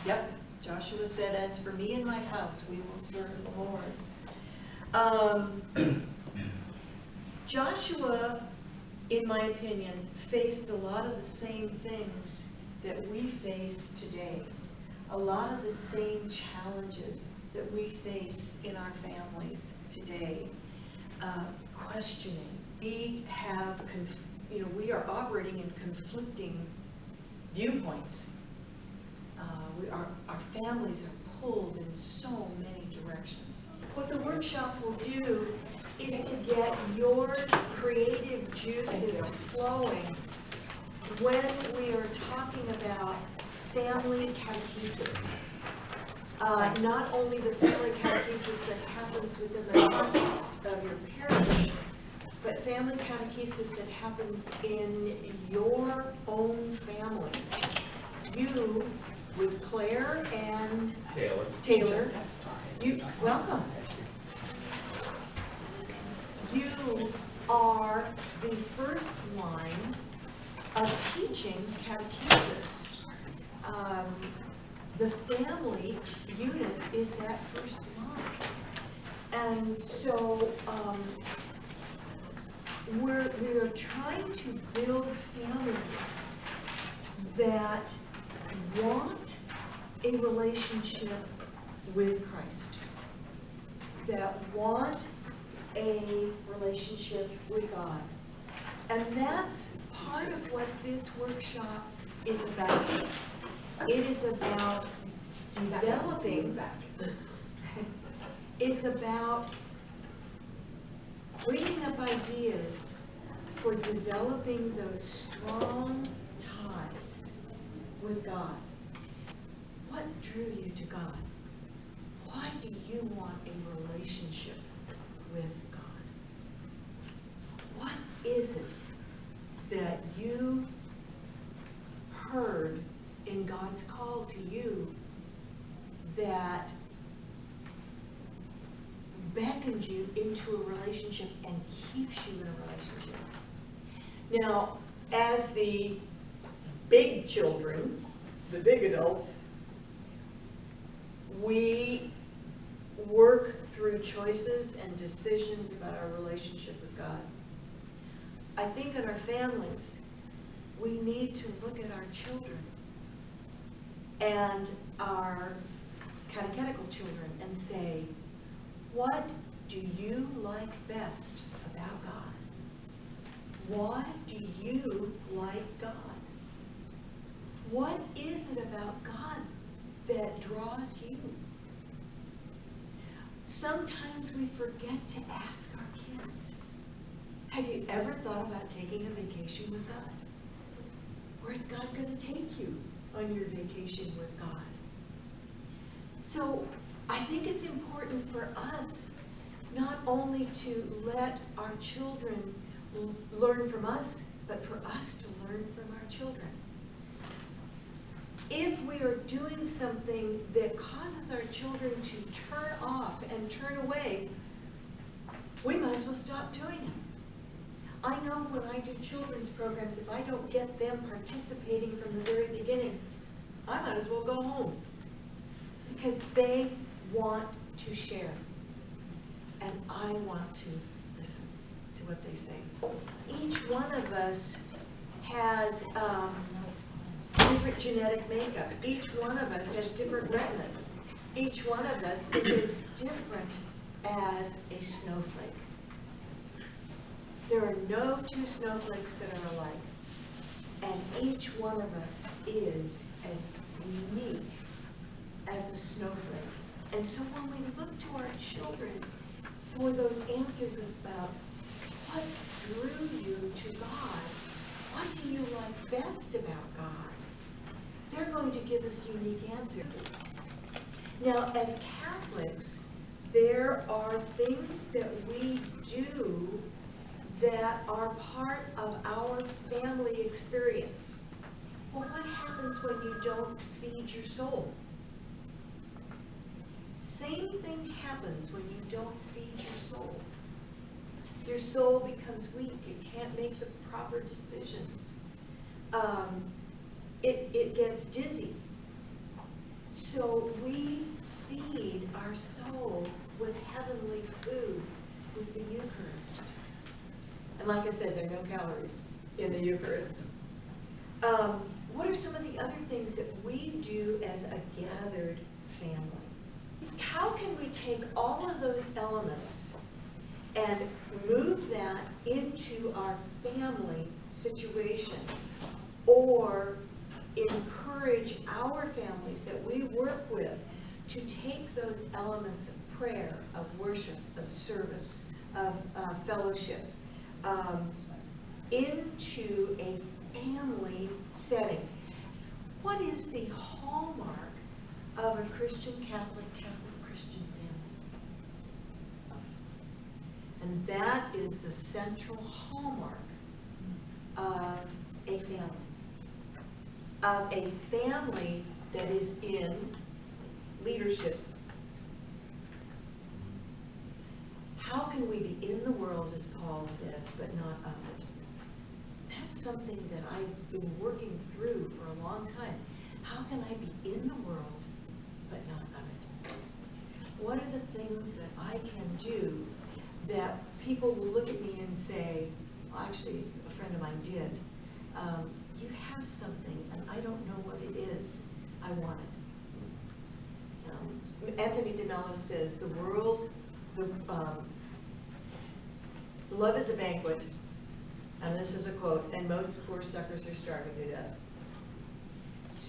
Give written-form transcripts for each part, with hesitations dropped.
Yep. Joshua said, "As for me and my house, we will serve the Lord." Joshua, in my opinion, faced a lot of the same things that we face today. A lot of the same challenges that we face in our families today. Questioning. We have, we are operating in conflicting viewpoints. Our families are pulled in so many directions. What the workshop will do is to get your creative juices flowing when we are talking about family catechesis. Not only the family catechesis that happens within the context of your parish, but family catechesis that happens in your own family. You, with Claire and Taylor, welcome. You are the first line of teaching catechesis. The family unit is that first line. And so we are trying to build families that want a relationship with Christ, that want a relationship with God. And that's part of what this workshop is about. It is about developing, it's about bringing up ideas for developing those strong ties with God. What drew you to God? Why do you want a relationship with God? What is it that you heard in God's call to you that beckons you into a relationship and keeps you in a relationship? Now, as the big children, the big adults, we work through choices and decisions about our relationship with God. I think in our families, we need to look at our children and our catechetical children and say, what do you like best about God? Why do you like God? What is it about God that draws you? Sometimes we forget to ask our kids, have you ever thought about taking a vacation with God? Where's God going to take you on your vacation with God? So I think it's important for us not only to let our children learn from us, but for us to learn from our children. If we are doing something that causes our children to turn off and turn away, we might as well stop doing it. I know when I do children's programs, if I don't get them participating from the very beginning, I might as well go home. Because they want to share. And I want to listen to what they say. Each one of us has different genetic makeup. Each one of us has different retinas. Each one of us is as different as a snowflake. There are no two snowflakes that are alike. And each one of us is as unique as a snowflake. And so when we look to our children for those answers about what drew you to God, what do you like best about God, they're going to give us unique answers. Now, as Catholics, there are things that we do that are part of our family experience. Well, what happens when you don't feed your soul? Same thing happens when you don't feed your soul. Your soul becomes weak. It can't make the proper decisions. It gets dizzy. so we feed our soul with heavenly food, with the Eucharist. And like I said, there are no calories in the Eucharist. What are some of the other things that we do as a gathered family? How can we take all of those elements and move that into our family situation, or encourage our families that we work with to take those elements of prayer, of worship, of service, of fellowship, into a family setting? What is the hallmark of a Christian Catholic Christian family? And that is the central hallmark of a family. Of a family that is in leadership. How can we be in the world, as Paul says, but not of it? That's something that I've been working through for a long time. How can I be in the world, but not of it? What are the things that I can do that people will look at me and say, well, actually, a friend of mine did, you have something, and I don't know what it is. I want it. Anthony DeMello says, love is a banquet, and this is a quote, and most poor suckers are starving to death.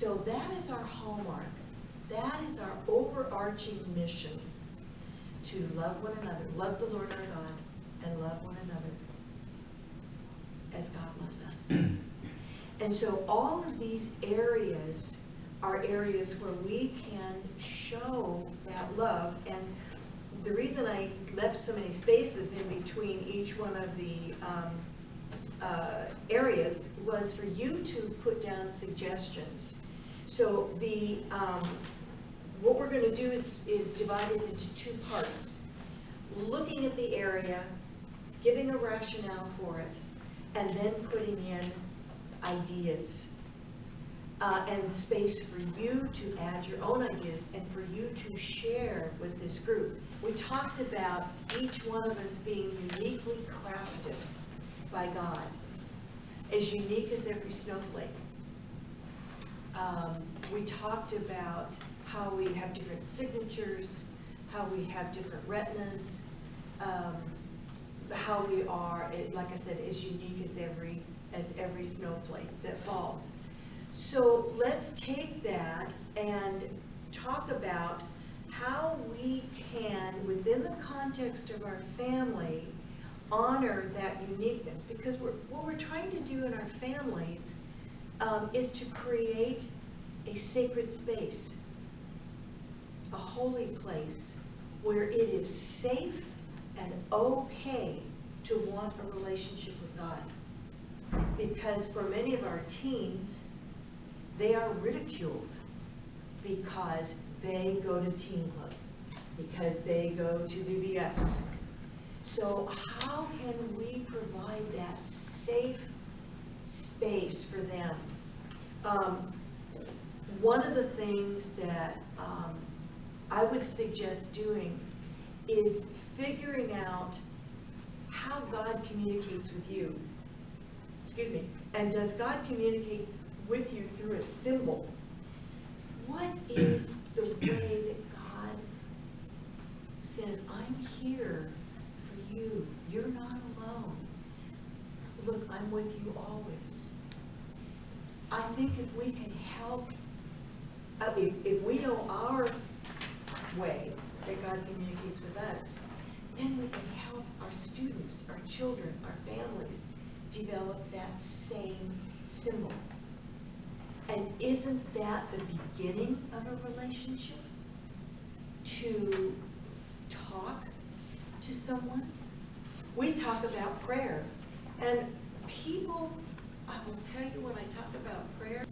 So that is our hallmark. That is our overarching mission, to love one another, love the Lord our God, and love one another as God loves us. And so all of these areas are areas where we can show that love. And the reason I left so many spaces in between each one of the areas was for you to put down suggestions. So what we're going to do is divide it into two parts. Looking at the area, giving a rationale for it, and then putting in ideas. And space for you to add your own ideas and for you to share with this group. We talked about each one of us being uniquely crafted by God, as unique as every snowflake. We talked about how we have different signatures, how we have different retinas, how we are, like I said, as unique as every snowflake that falls. So let's take that and talk about how we can, within the context of our family, honor that uniqueness. Because what we're trying to do in our families is to create a sacred space, a holy place, where it is safe and okay to want a relationship with God. Because for many of our teens, they are ridiculed because they go to teen club, because they go to VBS. So how can we provide that safe space for them? One of the things that I would suggest doing is figuring out how God communicates with you. Excuse me. And does God communicate with you through a symbol? What is the way that God says, I'm here for you. You're not alone. Look, I'm with you always. I think if we can help, if we know our way that God communicates with us, then we can help our students, our children, our families develop that same symbol. And isn't that the beginning of a relationship? To talk to someone? We talk about prayer. And people, I will tell you when I talk about prayer,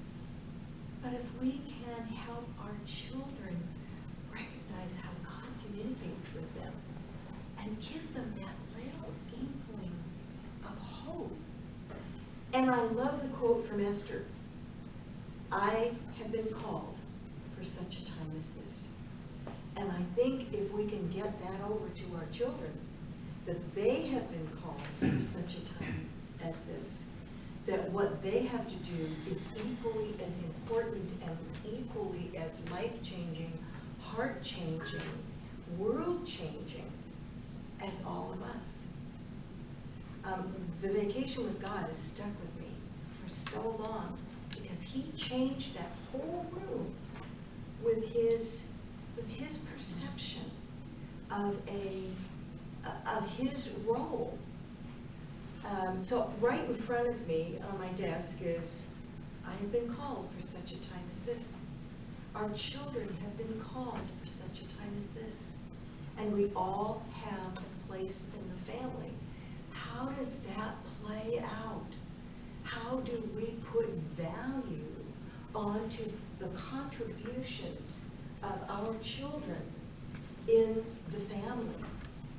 but if we can help our children recognize how God communicates with them and give them that little inkling of hope. And I love the quote from Esther. I have been called for such a time as this. And I think if we can get that over to our children, that they have been called for such a time as this, that what they have to do is equally as important and equally as life-changing, heart-changing, world-changing as all of us. The Vacation with God has stuck with me for so long because he changed that whole room with his perception of his role. So right in front of me on my desk is, I have been called for such a time as this. Our children have been called for such a time as this. And we all have a place in the family. How does that play out? How do we put value onto the contributions of our children in the family?